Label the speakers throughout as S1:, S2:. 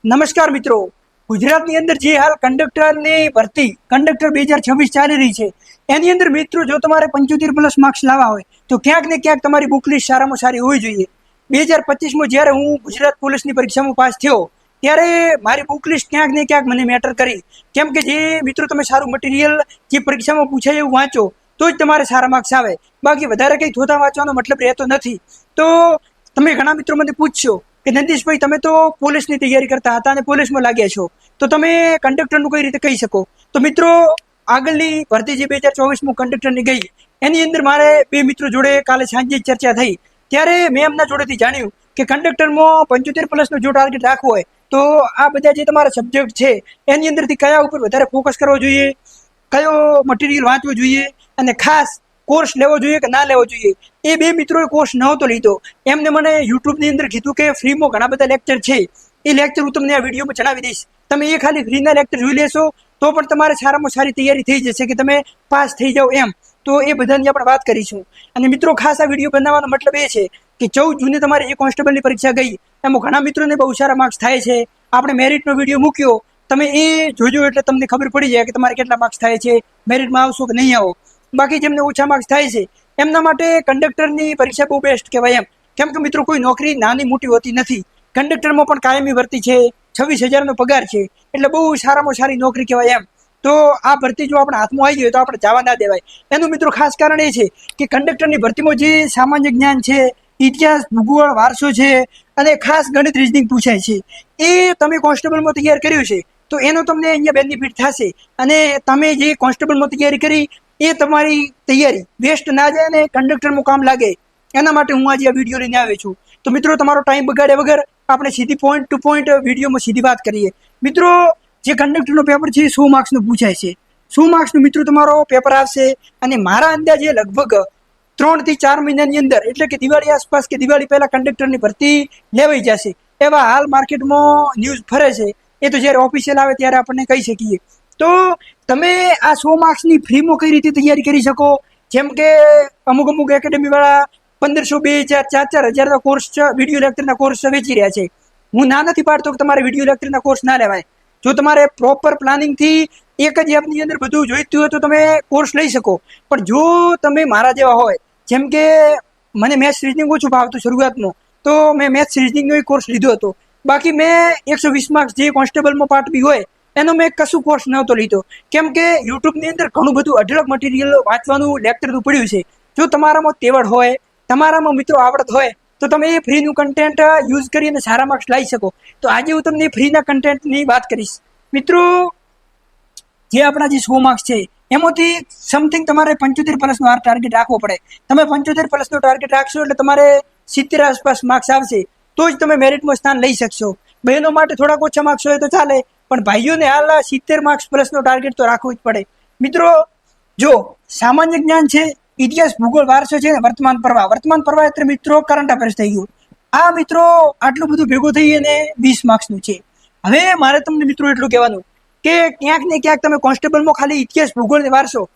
S1: નમસ્કાર મિત્રો, ગુજરાતની અંદર જે હાલ કંડક્ટરની ભરતી કંડક્ટર 2026 ચાલી રહી છે એની અંદર મિત્રો જો તમારે 75+ માર્ક્સ લાવવા હોય તો ક્યાંક ને ક્યાંક તમારી બુક લિસ્ટ સારામાં સારી હોવી જોઈએ. 2025માં જ્યારે હું ગુજરાત પોલીસની પરીક્ષામાં પાસ થયો ત્યારે મારી બુક લિસ્ટ ક્યાંક ને ક્યાંક મને મેટર કરી, કેમ કે જે મિત્રો તમે સારું મટીરિયલ જે પરીક્ષામાં પૂછાય એવું વાંચો તો જ તમારે સારા માર્ક્સ આવે, બાકી વધારે કંઈ થોતા વાંચવાનો મતલબ રહેતો નથી. તો તમે ઘણા મિત્રો મને પૂછશો કે નંદીશભાઈ તમે તો પોલીસની તૈયારી કરતા હતા અને પોલીસમાં લાગ્યા છો તો તમે કંડક્ટરનું કઈ રીતે કહી શકો? તો મિત્રો આગળની ભરતી જે 2024માં કંડક્ટરની ગઈ એની અંદર મારે બે મિત્રો જોડે કાલે સાંજે ચર્ચા થઈ ત્યારે મેં એમના જોડેથી જાણ્યું કે કંડક્ટરમાં 75+નો જો ટાર્ગેટ રાખવો હોય તો આ બધા જે તમારા સબ્જેક્ટ છે એની અંદરથી કયા ઉપર વધારે ફોકસ કરવો જોઈએ, કયો મટીરિયલ વાંચવો જોઈએ અને ખાસ કોર્સ લેવો જોઈએ કે ના લેવો જોઈએ. એ બે મિત્રોએ કોર્સ નહોતો લીધો. એમને મને યુટ્યુબની અંદર કીધું કે ફ્રીમાં ઘણા બધા લેક્ચર છે, એ લેક્ચર હું તમને આ વિડીયોમાં જણાવી દઈશ. તમે એ ખાલી ફ્રીના લેક્ચર જોઈ લેશો તો પણ તમારે સારામાં સારી તૈયારી થઈ જશે કે તમે પાસ થઈ જાઓ એમ. તો એ બધાની આપણે વાત કરીશું. અને મિત્રો ખાસ આ વિડીયો બનાવવાનો મતલબ એ છે કે 14 જૂને તમારે જે કોન્સ્ટેબલની પરીક્ષા ગઈ એમાં ઘણા મિત્રોને બહુ સારા માર્ક્સ થાય છે. આપણે મેરિટનો વિડીયો મૂક્યો, તમે એ જોજો એટલે તમને ખબર પડી જાય કે તમારે કેટલા માર્ક્સ થાય છે, મેરિટમાં આવશો કે નહીં આવો. બાકી જેમને ઓછા માર્ક્સ થાય છે એમના માટે કંડક્ટરની પરીક્ષા બહુ બેસ્ટ કહેવાય એમ, કેમ કે મિત્રો કોઈ નોકરી નાની મોટી હોતી નથી. કંડક્ટરમાં પણ કાયમી ભરતી છે, 26,000નો પગાર છે, એટલે બહુ સારામાં સારી નોકરી કહેવાય એમ. તો આ ભરતી જો આપણા હાથમાં આવી ગઈ તો આપણે જવા ના દેવાય. એનું મિત્રો ખાસ કારણ એ છે કે કંડક્ટરની ભરતીમાં જે સામાન્ય જ્ઞાન છે, ઇતિહાસ, ભૂગોળ, વારસો છે અને ખાસ ગણિત રીઝનિંગ પૂછાય છે, એ તમે કોન્સ્ટેબલમાં તૈયાર કર્યું છે તો એનો તમને અહીંયા બેનિફિટ થશે. અને તમે જે કોન્સ્ટેબલમાં તૈયારી કરી એ તમારી તૈયારી વેસ્ટ ના જાય ને કંડક્ટરનું કામ લાગે, એના માટે હું આજે આ વિડીયો લઈને આવ્યો છું. તો મિત્રો તમારો ટાઈમ બગાડ્યા વગર આપણે સીધી પોઈન્ટ ટુ પોઈન્ટ વિડીયોમાં સીધી વાત કરીએ. મિત્રો જે કંડક્ટરનો પેપર છે 100 માર્ક્સનું પૂછાય છે. 100 માર્ક્સનું મિત્રો તમારો પેપર આવશે અને મારા અંદાજે લગભગ 3 થી 4 મહિનાની અંદર એટલે કે દિવાળી આસપાસ કે દિવાળી પહેલા કંડક્ટરની ભરતી લેવાઈ જશે એવા હાલ માર્કેટમાં ન્યૂઝ ફરે છે. એ તો જ્યારે ઓફિશિયલ આવે ત્યારે આપણને કહી શકીએ. તો તમે આ 100 માર્ક્સની ફ્રીમાં કઈ રીતે તૈયારી કરી શકો? જેમ કે અમુક એકેડમી વાળા 1500, 2000, 4,000 કોર્સ વિડીયો લેક્ચરના કોર્સ વેચી રહ્યા છે. હું ના નથી પાડતો કે તમારે વિડીયો લેક્ચરના કોર્સ ના લેવાય. જો તમારે પ્રોપર પ્લાનિંગથી એક જ એપની અંદર બધું જોઈતું હોય તો તમે કોર્સ લઈ શકો. પણ જો તમે મારા જેવા હોય, જેમ કે મને મેથ્સ રીઝનિંગ ઓછું ભાવતું શરૂઆતમાં, તો મેં મેથ્સ રીઝનિંગનો કોર્સ લીધો હતો. બાકી મેં 120 માર્ક્સ જે કોન્સ્ટેબલમાં પાર્ટ બી હોય એનો મેં કશું કોર્સ નહોતો લીધો, કેમ કે યુટ્યુબની અંદર ઘણું બધું અઢળક મટીરિયલ વાંચવાનું લેક્ચરનું પડ્યું છે. જો તમારામાં તેવડ હોય, તમારામાં મિત્રો આવડત હોય તો તમે એ ફ્રીનું કન્ટેન્ટ યુઝ કરીને સારા માર્ક્સ લાવી શકો. તો આજે હું તમને ફ્રીના કન્ટેન્ટની વાત કરીશ. મિત્રો જે આપણા જે 100 માર્ક્સ છે એમાંથી સમથિંગ તમારે 75+નો ટાર્ગેટ રાખવો પડે. તમે 75+નો ટાર્ગેટ રાખશો એટલે તમારે 70 આસપાસ માર્ક્સ આવશે તો જ તમે મેરિટમાં સ્થાન લઈ શકશો. બહેનો માટે થોડાક ઓછા માર્ક્સ હોય તો ચાલે, પણ ભાઈઓને હાલ 70 માર્ક્સ પ્લસનો ટાર્ગેટ તો રાખવું જ પડે. મિત્રો જો સામાન્ય જ્ઞાન છે, ઇતિહાસ, ભૂગોળ, વારસો છે ને વર્તમાન પ્રવાહ એટલે મિત્રો કરંટ અફેર્સ થઈ ગયું. આ મિત્રો આટલું બધું ભેગું થઈ અને 20 માર્ક્સનું છે. હવે મારે તમને મિત્રો એટલું કહેવાનું કે ક્યાંક ને ક્યાંક તમે કોન્સ્ટેબલમાં ખાલી ઇતિહાસ, ભૂગોળ ને વારસો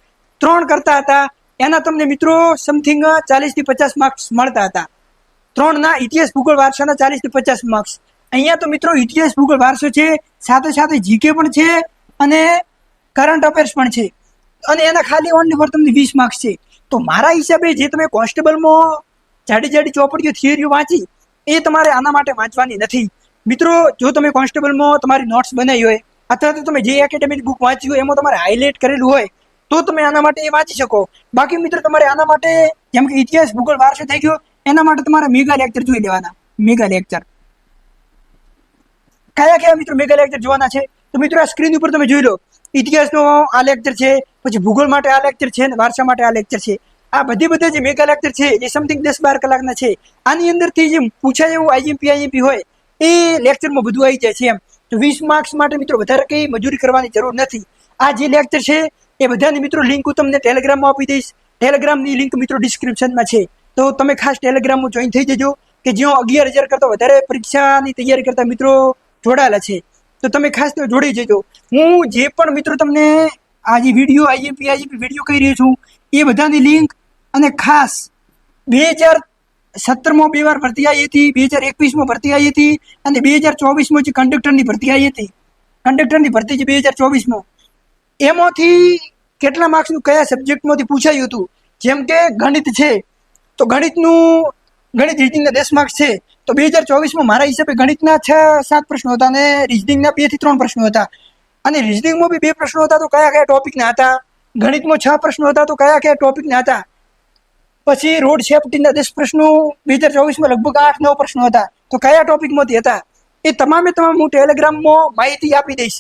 S1: 3 કરતા હતા, એના તમને મિત્રો સમથિંગ 40 થી 50 માર્ક્સ મળતા હતા. 3 ના ઇતિહાસ, ભૂગોળ, વારસાના 40 થી 50 માર્ક્સ. અહીંયા તો મિત્રો ઇતિહાસ, ભૂગોળ, વારસો છે, સાથે સાથે જીકે પણ છે અને કરંટ અફેર્સ પણ છે, અને એના ખાલી ઓનલી ફોર તમને 20 માર્ક્સ છે. તો મારા હિસાબે જે તમે કોન્સ્ટેબલમાં જાડી ચોપડીઓ થિયરીઓ વાંચી એ તમારે આના માટે વાંચવાની નથી. મિત્રો જો તમે કોન્સ્ટેબલમાં તમારી નોટ્સ બનાવી હોય અથવા તો તમે જે એકેડેમીની બુક વાંચી હોય એમાં તમારે હાઇલાઇટ કરેલું હોય તો તમે આના માટે એ વાંચી શકો. બાકી મિત્રો તમારે આના માટે જેમ કે ઇતિહાસ, ભૂગોળ, વારસો થઈ ગયો એના માટે તમારે મેગા લેક્ચર જોઈ લેવાના. મેગા લેક્ચર કયા મિત્રો મેગા લેક્ચર જોવાના છે? તો મિત્રો આ સ્ક્રીન ઉપર તમે જોઈ લો. ઇતિહાસનો આ લેક્ચર છે, પછી ભૂગોળ માટે આ લેક્ચર છે અને વારસા માટે આ લેક્ચર છે. આ બધા જે મેગા લેક્ચર છે એ સમથિંગ 10-12 કલાકના છે. આની અંદરથી જે પૂછાય એવું આઈએમપી હોય એ લેક્ચરમાં બધું આવી જાય છે એમ. તો 20 માર્ક્સ માટે મિત્રો વધારે કંઈ મજૂરી કરવાની જરૂર નથી. આ જે લેક્ચર છે એ બધાની મિત્રો લિંક હું તમને ટેલિગ્રામમાં આપી દઈશ. ટેલિગ્રામની લિંક મિત્રો ડિસ્ક્રિપ્શનમાં છે, તો તમે ખાસ ટેલિગ્રામમાં જોઈન થઈ જજો કે જ્યાં 11,000 કરતાં વધારે પરીક્ષાની તૈયારી કરતા મિત્રો જોડાયેલા છે. તો તમે ખાસ તો જોડી જજો. હું જે પણ મિત્રો તમને આ જે વિડીયો આઈએમપી વિડીયો કહી રહ્યો છું એ બધાની લિંક અને ખાસ 2017માં 2 વાર ભરતી આવી હતી, 2021માં ભરતી આવી હતી અને 2024માં જે કંડક્ટરની ભરતી આવી હતી, કંડક્ટરની ભરતી જે 2024માં, એમાંથી કેટલા માર્ક્સનું કયા સબ્જેક્ટમાંથી પૂછાયું હતું? જેમ કે ગણિત છે તો ગણિત રીઝનિંગના 10 માર્ક્સ છે, તો 2024માં મારા હિસાબે ગણિતના 6-7 પ્રશ્નો હતા અને રીઝનિંગના 2 થી 3 પ્રશ્નો હતા. અને રીઝનિંગમાં બી 2 પ્રશ્નો હતા તો કયા કયા ટોપિકના હતા? ગણિતમાં 6 પ્રશ્નો હતા તો કયા કયા ટોપિકના હતા? પછી રોડ સેફ્ટીના 10 પ્રશ્નો 2024માં લગભગ 8-9 પ્રશ્નો હતા તો કયા ટોપિકમાંથી હતા? એ તમામ હું ટેલિગ્રામમાં માહિતી આપી દઈશ.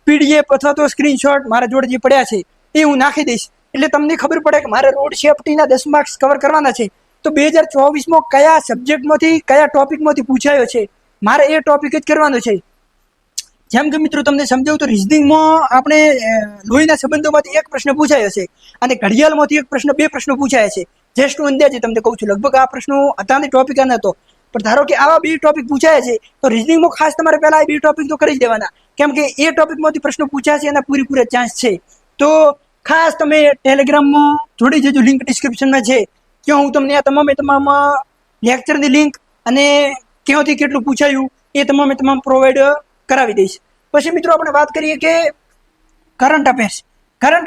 S1: PDF અથવા તો સ્ક્રીનશોટ મારા જોડે જે પડ્યા છે એ હું નાખી દઈશ, એટલે તમને ખબર પડે કે મારે રોડ સેફ્ટીના 10 માર્ક્સ કવર કરવાના છે તો 2024માં કયા સબ્જેક્ટમાંથી કયા ટોપિકમાંથી પૂછાયો છે, મારે એ ટોપિક જ કરવાનો છે. જેમ કે મિત્રો તમને સમજાવું તો રીઝનિંગમાં આપણે લોહીના સંબંધોમાંથી એક પ્રશ્ન પૂછાયો છે અને ઘડિયાળમાંથી એક પ્રશ્ન, 2 પ્રશ્નો પૂછાયા છે. જસ્ટ અંદાજે તમને કહું છું, લગભગ આ પ્રશ્નો હતા ને ટોપિક આ નતો, પણ ધારો કે આવા 2 ટોપિક પૂછાયા છે તો રીઝનિંગમાં ખાસ તમારે પહેલા આ 2 ટોપિક તો કરી જ દેવાના, કેમ કે એ ટોપિકમાંથી પ્રશ્નો પૂછ્યા છે એના પૂરેપૂરા ચાન્સ છે. તો ખાસ તમે ટેલિગ્રામમાં જોડી જજો, લિંક ડિસ્ક્રિપ્શનમાં છે, ત્યાં હું તમને આ તમામ લેક્ચરની લિંક અને ક્યાંથી કેટલું પૂછાયું એ તમામ પ્રોવાઈડ કરાવી દઈશ. પછી મિત્રો આપણે વાત કરીએ કે કરંટ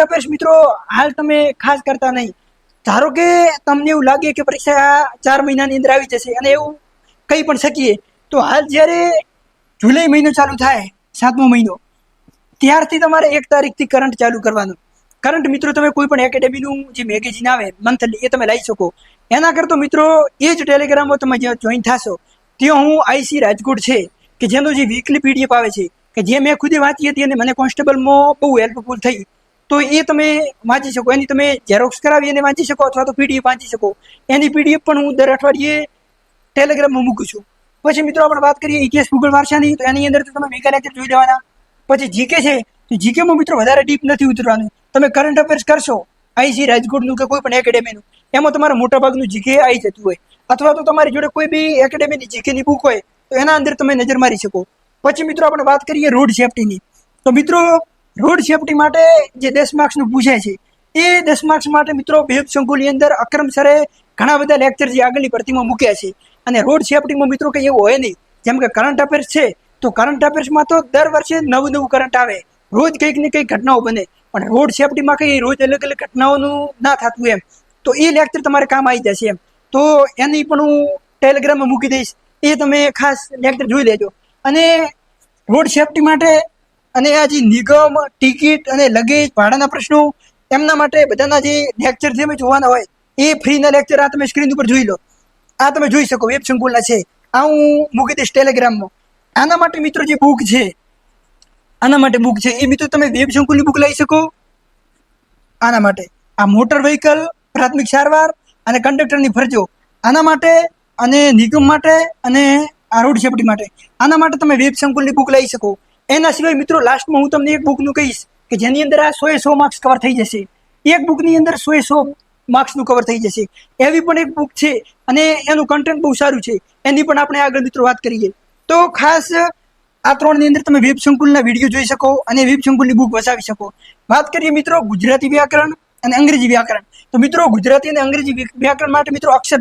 S1: અફેર્સ મિત્રો હાલ તમે ખાસ કરતા નહીં. ધારો કે તમને એવું લાગે કે પરીક્ષા 4 મહિનાની અંદર આવી જશે અને એવું કહી પણ શકીએ, તો હાલ જ્યારે જુલાઈ મહિનો ચાલુ થાય, 7મો મહિનો, ત્યારથી તમારે 1 તારીખથી કરંટ ચાલુ કરવાનું. કરંટ મિત્રો તમે કોઈ પણ એકેડેમીનું જે મેગેઝિન આવે મંથલી એ તમે લઈ શકો. એના કરતો મિત્રો એ જ ટેલિગ્રામમાં તમે જ્યાં જોઈન થશો ત્યાં હું IC રાજકોટ છે કે જેનો જે વીકલી PDF આવે છે કે જે મેં ખુદે વાંચી હતી અને મને કોન્સ્ટેબલમાં બહુ હેલ્પફુલ થઈ, તો એ તમે વાંચી શકો. એની તમે ઝેરોક્સ કરાવી અને વાંચી શકો અથવા તો PDF વાંચી શકો. એની PDF પણ હું દર અઠવાડિયે ટેલિગ્રામમાં મૂકું છું. પછી મિત્રો આપણે વાત કરીએ ઇતિહાસ ભૂગોળ વારસાની, તો એની અંદર તો તમે મેગા લેક્ચર જોઈ લેવાના. પછી જીકે છે તો જીકેમાં મિત્રો વધારે ડીપ નથી ઉતરવાનું. તમે કરંટ અફેર્સ કરશો IC રાજકોટનું કે કોઈ પણ એકેડેમીનું, એમાં તમારે મોટાભાગનું જીકે આવી જતું હોય, અથવા તો તમારી જોડે કોઈ બી એકેડેમીની જીકેની બુક હોય તો એના અંદર તમે નજર મારી શકો. પછી મિત્રો આપણે વાત કરીએ રોડ સેફ્ટીની, તો મિત્રો રોડ સેફ્ટી માટે જે 10 માર્ક્સનું પૂછાય છે એ 10 માર્ક્સ માટે મિત્રો બેબ સંકુલની અંદર અક્રમ સરે ઘણા બધા લેક્ચર જે આગળની ભરતીમાં મૂક્યા છે. અને રોડ સેફ્ટીમાં મિત્રો કંઈ એવું હોય નહીં. જેમ કે કરંટ અફેર્સ છે તો કરંટ અફેર્સમાં તો દર વર્ષે નવું કરંટ આવે, રોજ કંઈક ને કંઈક ઘટનાઓ બને, પણ રોડ સેફ્ટીમાં કંઈ રોજ અલગ અલગ ઘટનાઓનું ના થતું એમ, તો એ લેક્ચર તમારે કામ આવી જશે એમ. તો એની પણ હું ટેલિગ્રામમાં મૂકી દઈશ, એ તમે ખાસ લેક્ચર જોઈ લેજો. અને રોડ સેફ્ટી માટે અને આ જે નિગમ, ટિકિટ અને લગેજ ભાડાના પ્રશ્નો, એમના માટે બધાના જે લેક્ચર જે જોવાના હોય એ ફ્રીના લેક્ચર આ તમે સ્ક્રીન ઉપર જોઈ લો. આ તમે જોઈ શકો, વેબ સંકુલના છે, આ હું મૂકી દઈશ ટેલિગ્રામમાં. આના માટે મિત્રો જે બુક છે, એ મિત્રો તમે વેબ સંકુલની બુક લઈ શકો. આના માટે આ મોટર વ્હીકલ, પ્રાથમિક સારવાર અને કંડક્ટરની ફરજો, આના માટે અને નિગમ માટે અને આ રોડ સેફ્ટી માટે, આના માટે તમે વેબ સંકુલની બુક લઈ શકો. એના સિવાય મિત્રો લાસ્ટમાં હું તમને એક બુકનું કહીશ કે જેની અંદર આ 100 માર્ક્સ કવર થઈ જશે. એક બુકની અંદર 100 માર્ક્સનું કવર થઈ જશે. એવી પણ એક બુક છે અને એનું કન્ટેન્ટ બહુ સારું છે, એની પણ આપણે આગળ મિત્રો વાત કરીએ. તો ખાસ આ 3ની અંદર તમે વેબ સંકુલના વિડીયો જોઈ શકો અને વેબ સંકુલની બુક વસાવી શકો. વાત કરીએ મિત્રો ગુજરાતી વ્યાકરણ અને અંગ્રેજી વ્યાકરણ, તો મિત્રો ગુજરાતી અને અંગ્રેજી વ્યાકરણ માટે મિત્રો અક્ષર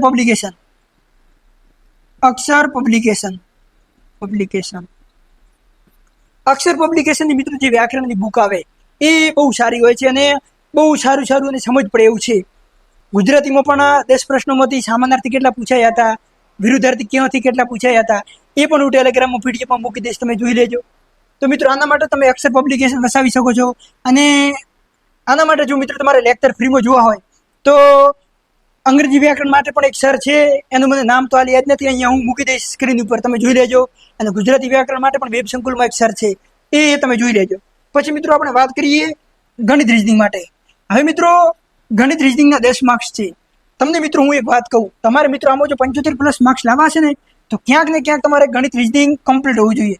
S1: પબ્લિકેશનની મિત્રો જે વ્યાકરણની બુક આવે એ બહુ સારી હોય છે અને બહુ સારું અને સમજ પડે એવું છે. ગુજરાતીમાં પણ 10 પ્રશ્નોમાંથી સામાનાર્થી કેટલા પૂછાયા હતા, વિરુદ્ધાર્થી ક્યાંથી કેટલા પૂછાયા હતા, એ પણ હું ટેલિગ્રામમાં PDFમાં મૂકી દઈશ, તમે જોઈ લેજો. તો મિત્રો આના માટે તમે અક્ષર પબ્લિકેશન વસાવી શકો છો. અને આના માટે જો મિત્રો તમારે લેક્ચર ફ્રીમાં જોવા હોય તો અંગ્રેજી વ્યાકરણ માટે પણ એક સર છે, એનું મને નામ તો હાલ યાદ નથી, અહીંયા હું મૂકી દઈશ સ્ક્રીન ઉપર, તમે જોઈ લેજો. અને ગુજરાતી વ્યાકરણ માટે પણ વેબ સંકુલમાં એક સર છે, એ તમે જોઈ લેજો. પછી મિત્રો આપણે વાત કરીએ ગણિત રીઝનિંગ માટે. હવે મિત્રો ગણિત રીઝનિંગના 10 માર્ક્સ છે. તમને મિત્રો હું એક વાત કહું, તમારે મિત્રો આમાં જો 75+ માર્ક્સ લાવવા છે ને તો ક્યાંક ને ક્યાંક તમારે ગણિત રીઝનિંગ કમ્પ્લીટ હોવું જોઈએ.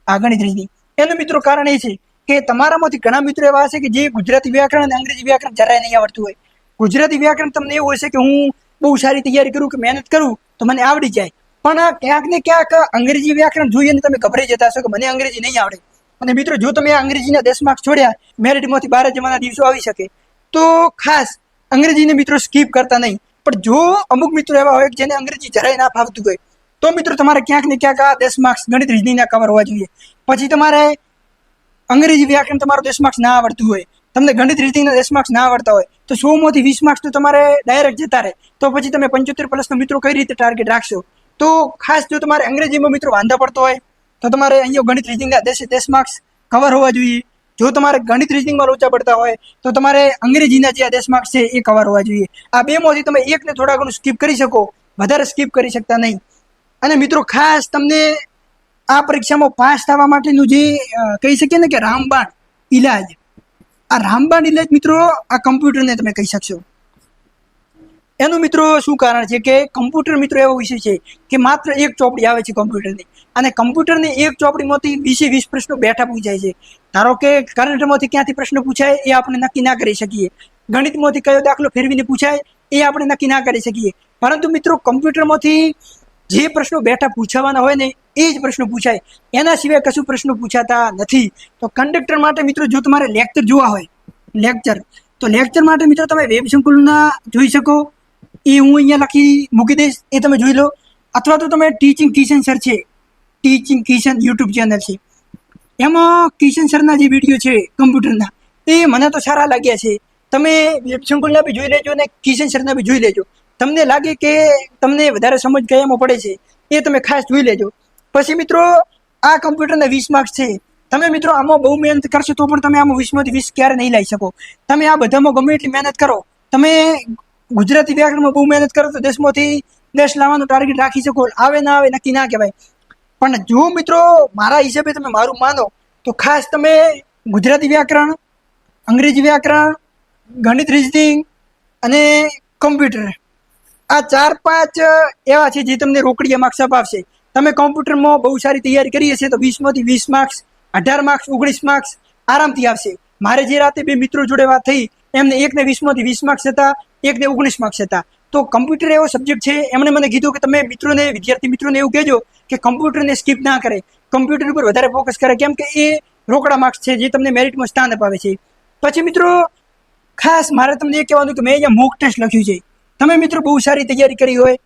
S1: આ ગણિત રીઝનિંગ એનું મિત્રો કારણ એ છે કે તમારામાંથી ઘણા મિત્રો એવા હશે કે જે ગુજરાતી વ્યાકરણ અને અંગ્રેજી વ્યાકરણ જરાય નહીં આવડતું હોય. ગુજરાતી વ્યાકરણ તમને એવું હશે કે હું બહુ સારી તૈયારી કરું કે મહેનત કરું તો મને આવડી જાય, પણ ક્યાંક ને ક્યાંક અંગ્રેજી વ્યાકરણ જોઈએ ને તમે ગભરાઈ જતા હશો કે મને અંગ્રેજી નહીં આવડે. અને મિત્રો જો તમે અંગ્રેજીના 10 માર્ક્સ છોડ્યા, મેરિટમાંથી 12 જવાના દિવસો આવી શકે, તો ખાસ અંગ્રેજીને મિત્રો સ્કીપ કરતા નહીં. પણ જો અમુક મિત્રો એવા હોય જેને અંગ્રેજી જરાય ના ફાવતું હોય તો મિત્રો તમારે ક્યાંક ને ક્યાંક આ 10 માર્ક્સ ગણિત રીઝનિંગના કવર હોવા જોઈએ. પછી તમારે અંગ્રેજી વ્યાકરણ તમારું 10 માર્ક્સ ના આવડતું હોય, તમને ગણિત રીઝનિંગના 10 માર્ક્સ ના આવડતા હોય તો 100માંથી 20 માર્ક્સ તો તમારે ડાયરેક્ટ જતા રહે. તો પછી તમે 75+ મિત્રો કઈ રીતે ટાર્ગેટ રાખશો? તો ખાસ જો તમારે અંગ્રેજીમાં મિત્રો વાંધો પડતો હોય તો તમારે અહીંયા ગણિત રીઝનિંગના 10 માર્ક્સ કવર હોવા જોઈએ. જો તમારે ગણિત રીઝનિંગમાં લોચા પડતા હોય તો તમારે અંગ્રેજીના જે 10 માર્ક્સ છે એ કવર હોવા જોઈએ. આ બેમાંથી તમે એકને થોડા ઘણું સ્કીપ કરી શકો, વધારે સ્કીપ કરી શકતા નહીં. અને મિત્રો ખાસ તમને આ પરીક્ષામાં પાસ થવા માટેનું જે કહી શકીએ ને કે રામબાણ ઇલાજ, આ રામબાણ ઇલાજ મિત્રો આ કમ્પ્યુટરને તમે કહી શકશો. એનું મિત્રો શું કારણ છે કે કમ્પ્યુટર મિત્રો એવો વિષય છે કે માત્ર એક ચોપડી આવે છે કમ્પ્યુટરની, અને કમ્પ્યુટરની એક ચોપડીમાંથી 20 પ્રશ્નો બેઠા પૂછાય છે. ધારો કે કરંટમાંથી ક્યાંથી પ્રશ્ન પૂછાય એ આપણે નક્કી ના કરી શકીએ, ગણિતમાંથી કયો દાખલો ફેરવીને પૂછાય એ આપણે નક્કી ના કરી શકીએ, પરંતુ મિત્રો કમ્પ્યુટરમાંથી જે પ્રશ્નો બેઠા પૂછાવાના હોય ને એ જ પ્રશ્નો પૂછાય, એના સિવાય કશું પ્રશ્નો પૂછાતા નથી. તો કંડક્ટર માટે મિત્રો જો તમારે લેક્ચર જોવા હોય, તો લેક્ચર માટે મિત્રો તમે વેબ સંકુલના જોઈ શકો, એ હું અહીંયા લખી મૂકી દઈશ, એ તમે જોઈ લો. અથવા તો તમે ટીચિંગ કિશન સર છે, ટીચિંગ કિશન યુટ્યુબ ચેનલ છે, એમાં કિશન સરના જે વિડીયો છે કમ્પ્યુટરના એ મને તો સારા લાગ્યા છે. તમે વેબ સંકુલના બી જોઈ લેજો અને કિશન સરના બી જોઈ લેજો. તમને લાગે કે તમને વધારે સમજ કયામાં પડે છે એ તમે ખાસ જોઈ લેજો. પછી મિત્રો આ કમ્પ્યુટરના 20 માર્ક્સ છે. તમે મિત્રો આમાં બહુ મહેનત કરશો તો પણ તમે આમાં 20માંથી 20 ક્યારે નહીં લઈ શકો. તમે આ બધામાં ગમે એટલી મહેનત કરો, તમે ગુજરાતી વ્યાકરણમાં બહુ મહેનત કરો તો 10માંથી 10 લાવવાનું ટાર્ગેટ રાખી શકો. આવે ના આવે નક્કી ના કહેવાય. પણ જો મિત્રો મારા હિસાબે તમે મારું માનો તો ખાસ તમે ગુજરાતી વ્યાકરણ, અંગ્રેજી વ્યાકરણ, ગણિત રીઝનિંગ અને કમ્પ્યુટર, આ 4-5 એવા છે જે તમને રોકડીયા માર્ક્સ અપાવશે. તમે કોમ્પ્યુટરમાં બહુ સારી તૈયારી કરી હશે તો 20માંથી 20 માર્ક્સ, 18 માર્ક્સ, 19 માર્ક્સ આરામથી આવશે. મારે જે રાતે 2 મિત્રો જોડે વાત થઈ, એમને એકને 20માંથી 20 માર્ક્સ હતા, એકને 19 માર્ક્સ હતા. તો કમ્પ્યુટર એવો સબ્જેક્ટ છે, એમણે મને કીધું કે તમે વિદ્યાર્થી મિત્રોને એવું કહેજો કે કમ્પ્યુટરને સ્કીપ ના કરે, કમ્પ્યુટર ઉપર વધારે ફોકસ કરે, કેમ કે એ રોકડા માર્ક્સ છે જે તમને મેરિટમાં સ્થાન અપાવે છે. પછી મિત્રો ખાસ મારે તમને એ કહેવાનું કે મેં અહીંયા મોક ટેસ્ટ લખ્યું છે. તમે મિત્રો બહુ સારી તૈયારી કરી હોય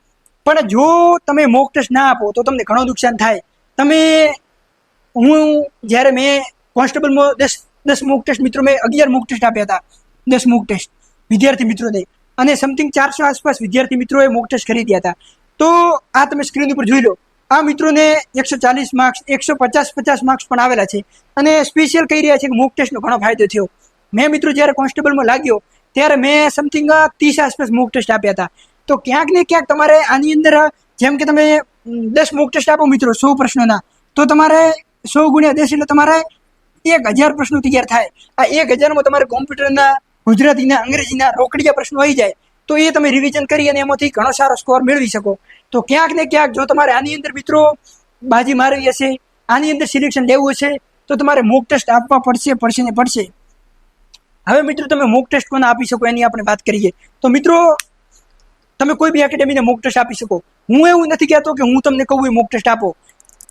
S1: પણ જો તમે મોક ટેસ્ટ ના આપો તો તમને ઘણું નુકસાન થાય. જ્યારે મેં કોન્સ્ટેબલમાં 10 મોક ટેસ્ટ મિત્રો, મેં 11 મોક ટેસ્ટ આપ્યા હતા, 10 મોક ટેસ્ટ વિદ્યાર્થી મિત્રોને, અને સમથિંગ 400 આસપાસ વિદ્યાર્થી મિત્રોએ મોક ટેસ્ટ ખરીદ્યા હતા. તો આ તમે સ્ક્રીન ઉપર જોઈ લો, આ મિત્રોને 140 માર્ક્સ, 150 માર્ક્સ પણ આવેલા છે. અને સ્પેશિયલ કહી રહ્યા છે કે મોક ટેસ્ટનો ઘણો ફાયદો થયો. મેં મિત્રો જ્યારે કોન્સ્ટેબલમાં લાગ્યો ત્યારે મેં સમથિંગ 30 આસપાસ મોક ટેસ્ટ આપ્યા હતા. તો ક્યાંક ને ક્યાંક તમારે આની અંદર, જેમ કે તમે 10 મોક ટેસ્ટ આપો મિત્રો 100 પ્રશ્નોના, તો તમારે 100 × 10 એટલે તમારે 1000 પ્રશ્નો તૈયાર થાય. આ 1000માં તમારે કોમ્પ્યુટરના, ગુજરાતીના, અંગ્રેજીના રોકડિયા પ્રશ્નો આવી જાય તો એ તમે રિવિઝન કરી અને એમાંથી ઘણો સારો સ્કોર મેળવી શકો. તો ક્યાંક ને ક્યાંક જો તમારે આની અંદર મિત્રો બાજી મારવી હશે, આની અંદર સિલેક્શન લેવું હશે તો તમારે મોક ટેસ્ટ આપવા પડશે. હવે મિત્રો તમે મોક ટેસ્ટ કોને આપી શકો એની આપણે વાત કરીએ. તો મિત્રો તમે કોઈ બી એકેડેમીને મોક ટેસ્ટ આપી શકો. હું એવું નથી કહેતો કે હું તમને કહું એ મોક ટેસ્ટ આપો.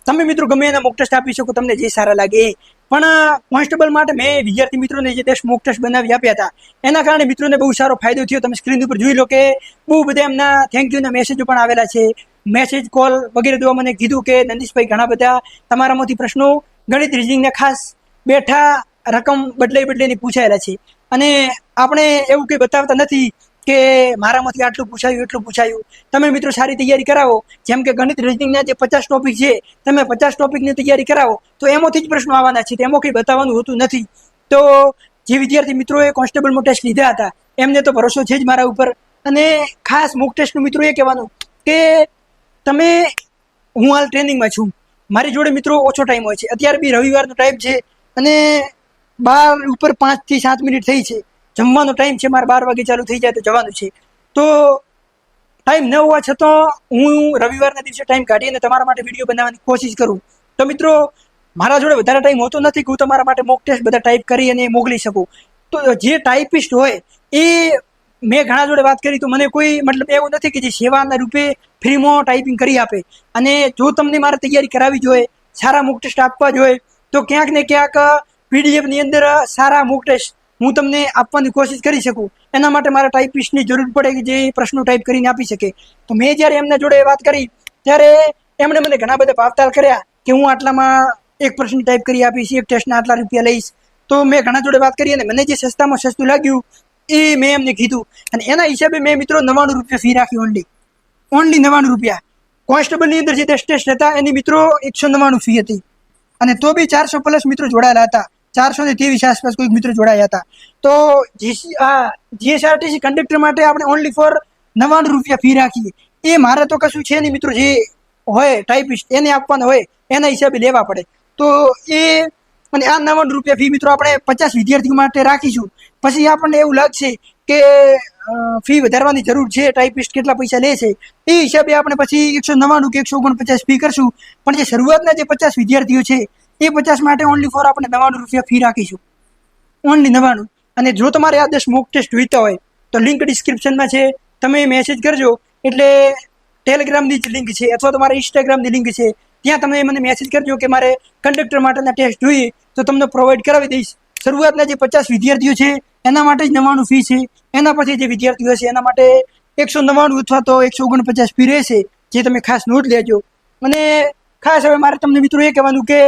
S1: તમે મિત્રો ગમે એના મોક ટેસ્ટ આપી શકો, તમને જે સારા લાગે એ. પણ કોન્સ્ટેબલ માટે મેં વિદ્યાર્થી મિત્રોને જે 10 મોક ટેસ્ટ બનાવી આપ્યા હતા એના કારણે મિત્રોને બહુ સારો ફાયદો થયો. તમે સ્ક્રીન ઉપર જોઈ લો કે બહુ બધા એમના થેન્ક યુના મેસેજો પણ આવેલા છે, મેસેજ, કોલ વગેરે દ્વારા મને કીધું કે નંદીશભાઈ ઘણા બધા તમારામાંથી પ્રશ્નો ગણિત રીઝનિંગને ખાસ બેઠા રકમ બદલાઈને પૂછાયેલા છે. અને આપણે એવું કંઈ બતાવતા નથી કે મારામાંથી આટલું પૂછાયું એટલું પૂછાયું. તમે મિત્રો સારી તૈયારી કરાવો, જેમ કે ગણિત રીઝનિંગના જે 50 ટોપિક છે, તમે 50 ટોપિકની તૈયારી કરાવો તો એમાંથી જ પ્રશ્નો આવવાના છે, તેમાં કંઈ બતાવવાનું હોતું નથી. તો જે વિદ્યાર્થી મિત્રોએ કોન્સ્ટેબલમાં ટેસ્ટ લીધા હતા એમને તો ભરોસો છે જ મારા ઉપર. અને ખાસ મોક ટેસ્ટનું મિત્રો એ કહેવાનું કે હું હાલ ટ્રેનિંગમાં છું, મારી જોડે મિત્રો ઓછો ટાઈમ હોય છે. અત્યારે બી રવિવારનો ટાઈમ છે અને 12 ઉપર 5 થી 7 મિનિટ થઈ છે, જમવાનો ટાઈમ છે, મારે 12 વાગે ચાલુ થઈ જાય તો જવાનું છે. તો ટાઈમ ન હોવા છતાં હું રવિવારના દિવસે ટાઈમ કાઢીને તમારા માટે વિડીયો બનાવવાની કોશિશ કરું. તો મિત્રો મારા જોડે વધારે ટાઈમ હોતો નથી કે હું તમારા માટે મોક ટેસ્ટ બધા ટાઈપ કરી અને મોકલી શકું. તો જે ટાઈપિસ્ટ હોય એ મેં ઘણા જોડે વાત કરી તો મને કોઈ મતલબ એવું નથી કે જે સેવાના રૂપે ફ્રીમાં ટાઈપિંગ કરી આપે. અને જો તમને મારે તૈયારી કરાવી જોઈએ, સારા મોક ટેસ્ટ આપવા જોઈએ તો ક્યાંક ને ક્યાંક પીડીએફની અંદર સારા મોક ટેસ્ટ હું તમને આપવાની કોશિશ કરી શકું. એના માટે મારા ટાઈપિસ્ટની જરૂર પડે કે જે પ્રશ્નો ટાઈપ કરીને આપી શકે. તો મેં જ્યારે એમના જોડે વાત કરી ત્યારે એમણે મને ઘણા બધા ભાવતાલ કર્યા કે હું આટલામાં એક પ્રશ્ન ટાઈપ કરી આપીશ, એક ટેસ્ટના આટલા રૂપિયા લઈશ. તો મેં ઘણા જોડે વાત કરી અને મને જે સસ્તામાં સસ્તું લાગ્યું એ મેં એમને કીધું. અને એના હિસાબે મેં મિત્રો 99 રૂપિયા ફી રાખી. ઓનલી 99 રૂપિયા. કોન્સ્ટેબલની અંદર જે 10 ટેસ્ટ હતા એની મિત્રો 199 ફી હતી. અને તો બી 400 પ્લસ મિત્રો જોડાયેલા હતા. 423 આસપાસ કોઈક મિત્રો જોડાયા હતા. તો જીએસઆરટીસી કંડક્ટર માટે આપણે ઓનલી ફોર 99 રૂપિયા ફી રાખીએ. એ મારે તો કશું છે નહીં મિત્રો, જે હોય ટાઈપિસ્ટ એને આપવાના હોય એના હિસાબે લેવા પડે. તો એ અને આ 99 રૂપિયા ફી મિત્રો આપણે 50 વિદ્યાર્થીઓ માટે રાખીશું. પછી આપણને એવું લાગશે કે ફી વધારવાની જરૂર છે, ટાઈપિસ્ટ કેટલા પૈસા લે છે એ હિસાબે આપણે પછી 199 કે 149 ફી કરશું. પણ જે શરૂઆતના જે 50 વિદ્યાર્થીઓ છે એ 50 માટે ઓનલી ફોર આપણે 99 રૂપિયા ફી રાખીશું. ઓનલી 99. અને જો તમારે આ 10 મોક ટેસ્ટ જોઈતા હોય તો લિંક ડિસ્ક્રિપ્શનમાં છે, તમે મેસેજ કરજો. એટલે ટેલિગ્રામની જ લિંક છે અથવા તમારા ઇન્સ્ટાગ્રામની લિંક છે, ત્યાં તમે મને મેસેજ કરજો કે મારે કંડક્ટર માટેના ટેસ્ટ જોઈએ તો તમને પ્રોવાઈડ કરાવી દઈશ. શરૂઆતના જે 50 વિદ્યાર્થીઓ છે એના માટે જ 99 ફી છે. એના પછી જે વિદ્યાર્થીઓ છે એના માટે 199 અથવા તો 149 ફી રહેશે, જે તમે ખાસ નોટ લેજો. અને ખાસ હવે મારે તમને મિત્રો એ કહેવાનું કે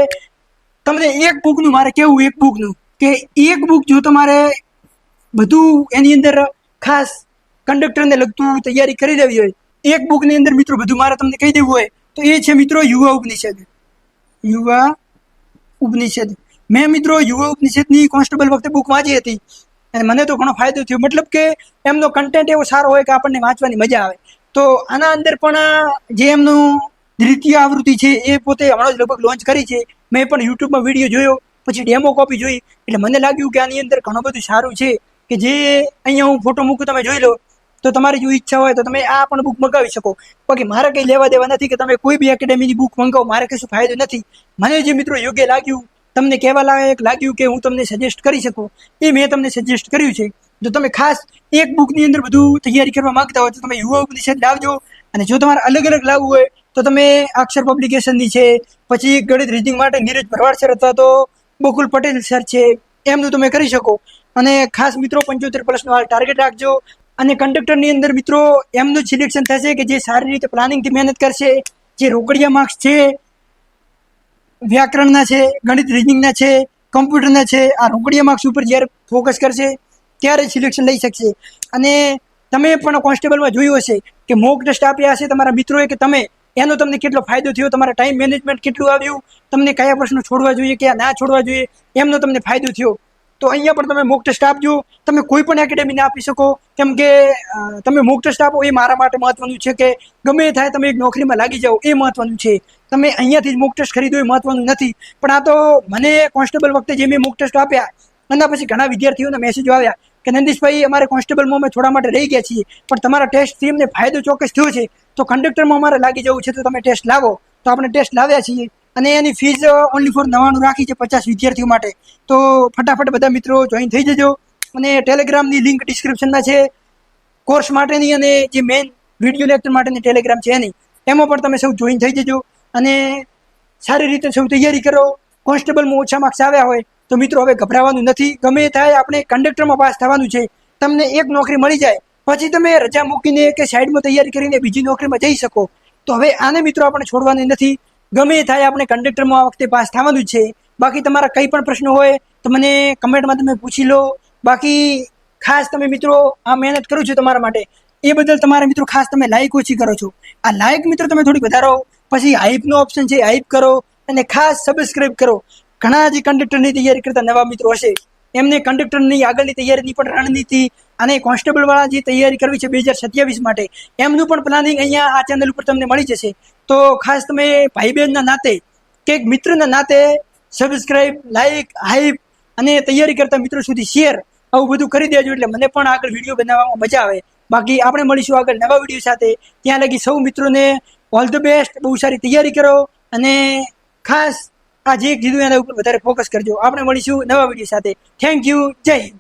S1: તમને એક બુકનું મારે કેવું, એક બુકનું કે એક બુક જો તમારે બધું એની અંદર ખાસ કંડક્ટરને લગતું તૈયારી કરી દેવી હોય, એક બુકની અંદર મિત્રો બધું મારે તમને કહી દેવું હોય તો એ છે મિત્રો યુવા ઉપનિષદ. યુવા ઉપનિષદ. મેં મિત્રો યુવા ઉપનિષદની કોન્સ્ટેબલ વખતે બુક વાંચી હતી અને મને તો ઘણો ફાયદો થયો. મતલબ કે એમનો કન્ટેન્ટ એવો સારો હોય કે આપણને વાંચવાની મજા આવે. તો આના અંદર પણ જે એમનું દ્વિતીય આવૃત્તિ છે એ પોતે હમણાં જ લગભગ લોન્ચ કરી છે. મેં પણ યુટ્યુબમાં વિડીયો જોયો, પછી ડેમો કોપી જોઈ, એટલે મને લાગ્યું કે આની અંદર ઘણું બધું સારું છે કે જે અહીંયા હું ફોટો મૂકું, તમે જોઈ લો. તો તમારી જો ઈચ્છા હોય તો તમે આ પણ બુક મંગાવી શકો. બાકી મારે કંઈ લેવા દેવા નથી કે તમે કોઈ બી એકેડેમીની બુક મંગાવો, મારે કશું ફાયદો નથી. મને જે મિત્રો યોગ્ય લાગ્યું, તમને કહેવા લાયક લાગ્યું કે હું તમને સજેસ્ટ કરી શકું, એ મેં તમને સજેસ્ટ કર્યું છે. જો તમે ખાસ એક બુકની અંદર બધું તૈયારી કરવા માંગતા હોય તો તમે યુવા ઉપનિષદ લાવજો. અને જો તમારે અલગ અલગ લાવવું હોય તો તમે અક્ષર પબ્લિકેશનની છે, પછી ગણિત રીડિંગ માટે નીરજ ભરવાડ સર અથવા તો બકુલ પટેલ સર છે, એમનું તમે કરી શકો. અને ખાસ મિત્રો 75 પ્લસનો હાલ ટાર્ગેટ રાખજો. અને કંડક્ટરની અંદર મિત્રો એમનું સિલેક્શન થશે કે જે સારી રીતે પ્લાનિંગથી મહેનત કરશે. જે રોકડિયા માર્ક્સ છે, વ્યાકરણના છે, ગણિત રીડિંગના છે, કમ્પ્યુટરના છે, આ રોકડિયા માર્ક્સ ઉપર જ્યારે ફોકસ કરશે ત્યારે સિલેક્શન લઈ શકશે. અને તમે પણ કોન્સ્ટેબલમાં જોયું હશે કે મોક ટેસ્ટ આપ્યા હશે તમારા મિત્રોએ, કે તમે એનો તમને કેટલો ફાયદો થયો, તમારા ટાઈમ મેનેજમેન્ટ કેટલું આવ્યું, તમને કયા પ્રશ્નો છોડવા જોઈએ, કયા ના છોડવા જોઈએ, એમનો તમને ફાયદો થયો. તો અહીંયા પણ તમે મોક ટેસ્ટ આપજો. તમે કોઈ પણ એકેડેમીને આપી શકો, કેમ કે તમે મોક ટેસ્ટ આપો એ મારા માટે મહત્વનું છે કે ગમે એ થાય તમે એક નોકરીમાં લાગી જાઓ એ મહત્વનું છે. તમે અહીંયાથી જ મોક ટેસ્ટ ખરીદો એ મહત્વનું નથી. પણ આ તો મને કોન્સ્ટેબલ વખતે જે મેં મોક ટેસ્ટ આપ્યા એના પછી ઘણા વિદ્યાર્થીઓના મેસેજો આવ્યા કે નંદીશભાઈ અમારે કોન્સ્ટેબલમાં અમે થોડા માટે રહી ગયા છીએ, પણ તમારા ટેસ્ટથી અમને ફાયદો ચોક્કસ થયો છે, તો કંડક્ટરમાં અમારે લાગી જવું છે તો તમે ટેસ્ટ લાવો. તો આપણે ટેસ્ટ લાવ્યા છીએ અને એની ફીસ ઓનલી ફોર 99 રાખી છે 50 વિદ્યાર્થીઓ માટે. તો ફટાફટ બધા મિત્રો જોઈન થઈ જજો. અને ટેલિગ્રામની લિંક ડિસ્ક્રિપ્શનમાં છે કોર્સ માટેની, અને જે મેઇન વિડીયો લેક્ચર માટેની ટેલિગ્રામ છે એની, એમાં પણ તમે સૌ જોઈન થઈ જજો. અને સારી રીતે સૌ તૈયારી કરો. કોન્સ્ટેબલમાં ઓછા માર્ક્સ આવ્યા હોય તો મિત્રો હવે ગભરાવાનું નથી. ગમે એ થાય આપણે કંડક્ટરમાં પાસ થવાનું છે. તમને એક નોકરી મળી જાય પછી તમે રજા મૂકીને કે સાઈડમાં તૈયારી કરીને બીજી નોકરીમાં જઈ શકો. તો હવે આને મિત્રો આપણે છોડવાની નથી. ગમે એ થાય આપણે કંડક્ટરમાં આ વખતે પાસ થવાનું જ છે. બાકી તમારા કંઈ પણ પ્રશ્નો હોય તો મને કમેન્ટમાં તમે પૂછી લો. બાકી ખાસ તમે મિત્રો આ મહેનત કરું છું તમારા માટે, એ બદલ તમારા મિત્રો ખાસ તમે લાઈક ઓછી કરો છો. આ લાઈક મિત્રો તમે થોડી વધારો, પછી હાઈપનો ઓપ્શન છે હાઈપ કરો, અને ખાસ સબસ્ક્રાઈબ કરો. ઘણા જે કંડક્ટરની તૈયારી કરતા નવા મિત્રો હશે એમને કંડક્ટરની આગળની તૈયારીની પણ રણનીતિ અને કોન્સ્ટેબલવાળા જે તૈયારી કરવી છે 2027 માટે એમનું પણ પ્લાનિંગ અહીંયા આ ચેનલ ઉપર તમને મળી જશે. તો ખાસ તમે ભાઈ બહેનના નાતે કે એક મિત્રના નાતે સબસ્ક્રાઈબ, લાઈક, હાઈપ અને તૈયારી કરતા મિત્રો સુધી શેર આવું બધું કરી દેજો, એટલે મને પણ આગળ વિડીયો બનાવવામાં મજા આવે. બાકી આપણે મળીશું આગળ નવા વિડીયો સાથે. ત્યાં લગી સૌ મિત્રોને ઓલ ધ બેસ્ટ. બહુ સારી તૈયારી કરો અને ખાસ આ જે કીધું એના ઉપર વધારે ફોકસ કરજો. આપણે મળીશું નવા વિડીયો સાથે. Thank you. જય હિન્દ.